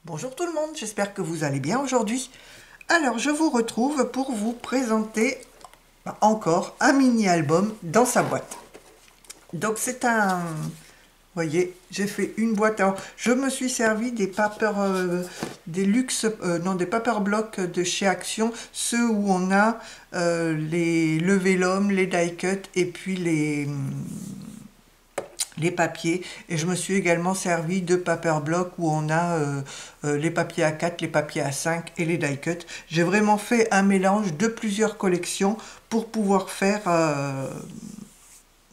Bonjour tout le monde, j'espère que vous allez bien aujourd'hui. Alors je vous retrouve pour vous présenter encore un mini-album dans sa boîte. Donc c'est un... Vous voyez, j'ai fait une boîte. Alors, je me suis servi des paper, des luxe, non des paper blocks de chez Action, ceux où on a le vélum, les die cut et puis les papiers, et je me suis également servi de paper block où on a les papiers A4, les papiers A5 et les die cut. J'ai vraiment fait un mélange de plusieurs collections pour pouvoir faire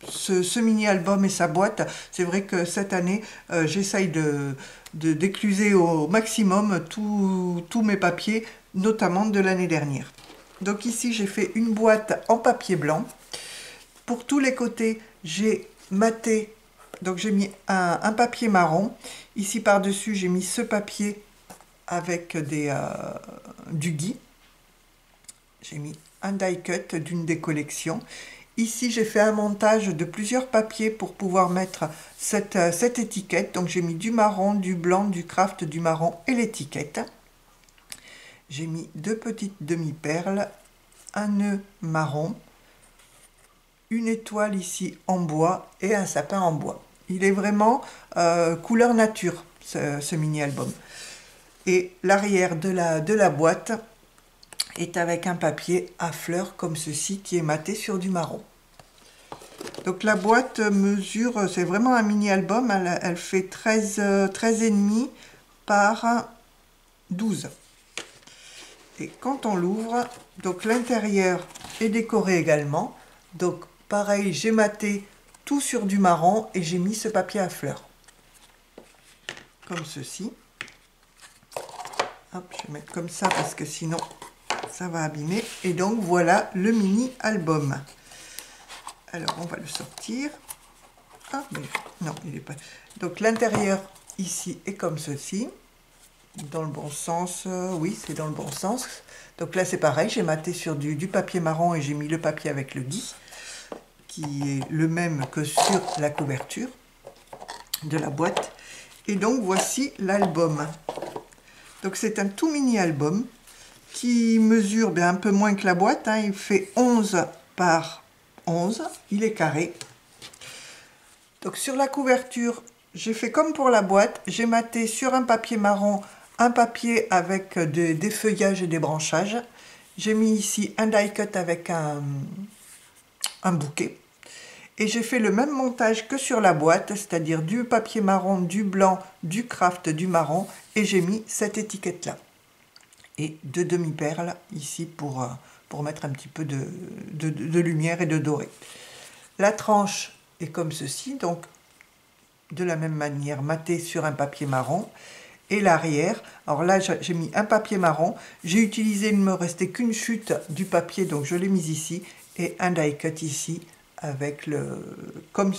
ce mini album et sa boîte. C'est vrai que cette année j'essaye d'écluser au maximum tous mes papiers, notamment de l'année dernière. Donc ici j'ai fait une boîte en papier blanc. Pour tous les côtés j'ai maté. Donc j'ai mis un papier marron. Ici par-dessus, j'ai mis ce papier avec du gui. J'ai mis un die cut d'une des collections. Ici, j'ai fait un montage de plusieurs papiers pour pouvoir mettre cette étiquette. Donc j'ai mis du marron, du blanc, du craft, du marron et l'étiquette. J'ai mis deux petites demi-perles, un nœud marron, une étoile ici en bois et un sapin en bois. Il est vraiment couleur nature, ce mini-album. Et l'arrière de la boîte est avec un papier à fleurs comme ceci qui est maté sur du marron. Donc la boîte mesure, c'est vraiment un mini-album, elle fait 13,5 par 12. Et quand on l'ouvre, donc l'intérieur est décoré également. Donc pareil, j'ai maté tout sur du marron et j'ai mis ce papier à fleurs. Comme ceci. Hop, je vais mettre comme ça parce que sinon ça va abîmer. Et donc voilà le mini album. Alors on va le sortir. Ah mais non, il est pas. Donc l'intérieur ici est comme ceci. Dans le bon sens, oui c'est dans le bon sens. Donc là c'est pareil, j'ai maté sur du papier marron et j'ai mis le papier avec le gui, qui est le même que sur la couverture de la boîte. Et donc voici l'album. Donc c'est un tout mini album qui mesure bien un peu moins que la boîte, hein. Il fait 11 par 11, il est carré. Donc sur la couverture, j'ai fait comme pour la boîte, j'ai maté sur un papier marron, un papier avec des feuillages et des branchages. J'ai mis ici un die cut avec un bouquet. Et j'ai fait le même montage que sur la boîte, c'est-à-dire du papier marron, du blanc, du craft, du marron, et j'ai mis cette étiquette-là. Et deux demi-perles ici pour mettre un petit peu de lumière et de doré. La tranche est comme ceci, donc de la même manière maté sur un papier marron. Et l'arrière, alors là j'ai mis un papier marron, j'ai utilisé, il ne me restait qu'une chute du papier, donc je l'ai mis ici, et un die cut ici, avec comme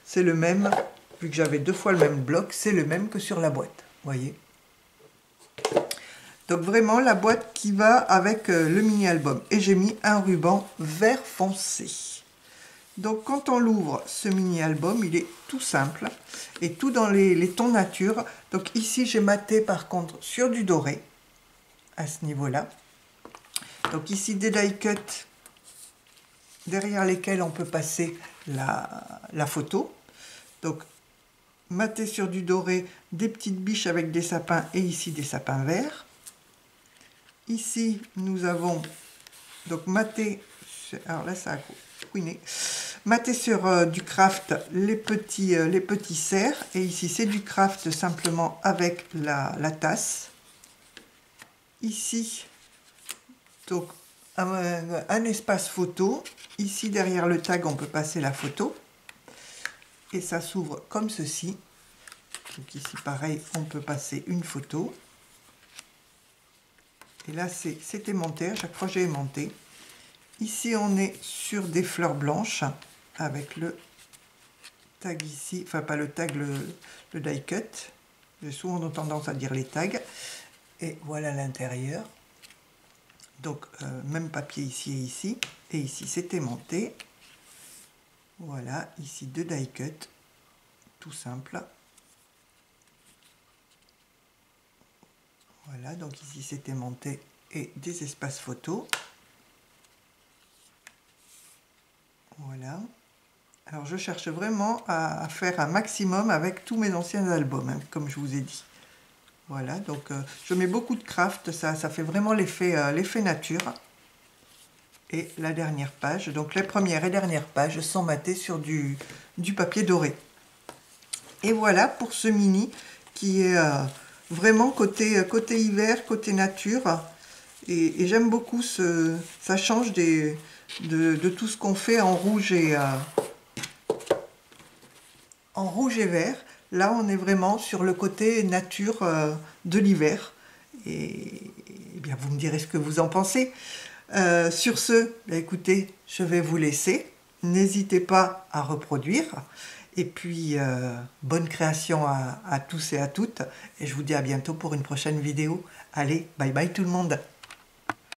c'est le même, vu que j'avais deux fois le même bloc, c'est le même que sur la boîte, voyez. Donc vraiment la boîte qui va avec le mini-album. Et j'ai mis un ruban vert foncé. Donc quand on l'ouvre, ce mini-album, il est tout simple et tout dans les tons nature. Donc ici, j'ai maté par contre sur du doré, à ce niveau-là. Donc ici, des die cut derrière lesquels on peut passer la photo. Donc maté sur du doré, des petites biches avec des sapins et ici des sapins verts. Ici, nous avons donc maté, alors là ça a couiné, maté sur du craft les petits cerfs, et ici c'est du craft simplement avec la tasse. Ici, donc un espace photo. Ici derrière le tag, on peut passer la photo. Et ça s'ouvre comme ceci. Donc ici pareil, on peut passer une photo. Et là, c'est aimanté, à chaque fois j'ai aimanté. Ici, on est sur des fleurs blanches avec le tag ici, enfin pas le tag, le die cut. J'ai souvent tendance à dire les tags. Et voilà l'intérieur. Donc, même papier ici et ici. Et ici, c'est aimanté. Voilà, ici deux die cut, tout simple. Voilà, donc ici c'était monté et des espaces photos. Voilà. Alors je cherche vraiment à faire un maximum avec tous mes anciens albums, hein, comme je vous ai dit. Voilà, donc je mets beaucoup de craft, ça fait vraiment l'effet nature. Et la dernière page, donc les première et dernière pages sont matées sur du papier doré. Et voilà pour ce mini qui est vraiment côté hiver, côté nature. Et j'aime beaucoup, ça change de tout ce qu'on fait en rouge et vert. Là, on est vraiment sur le côté nature de l'hiver. Et bien, vous me direz ce que vous en pensez. Sur ce, bah, écoutez, je vais vous laisser. N'hésitez pas à reproduire. Et puis, bonne création à tous et à toutes. Et je vous dis à bientôt pour une prochaine vidéo. Allez, bye bye tout le monde.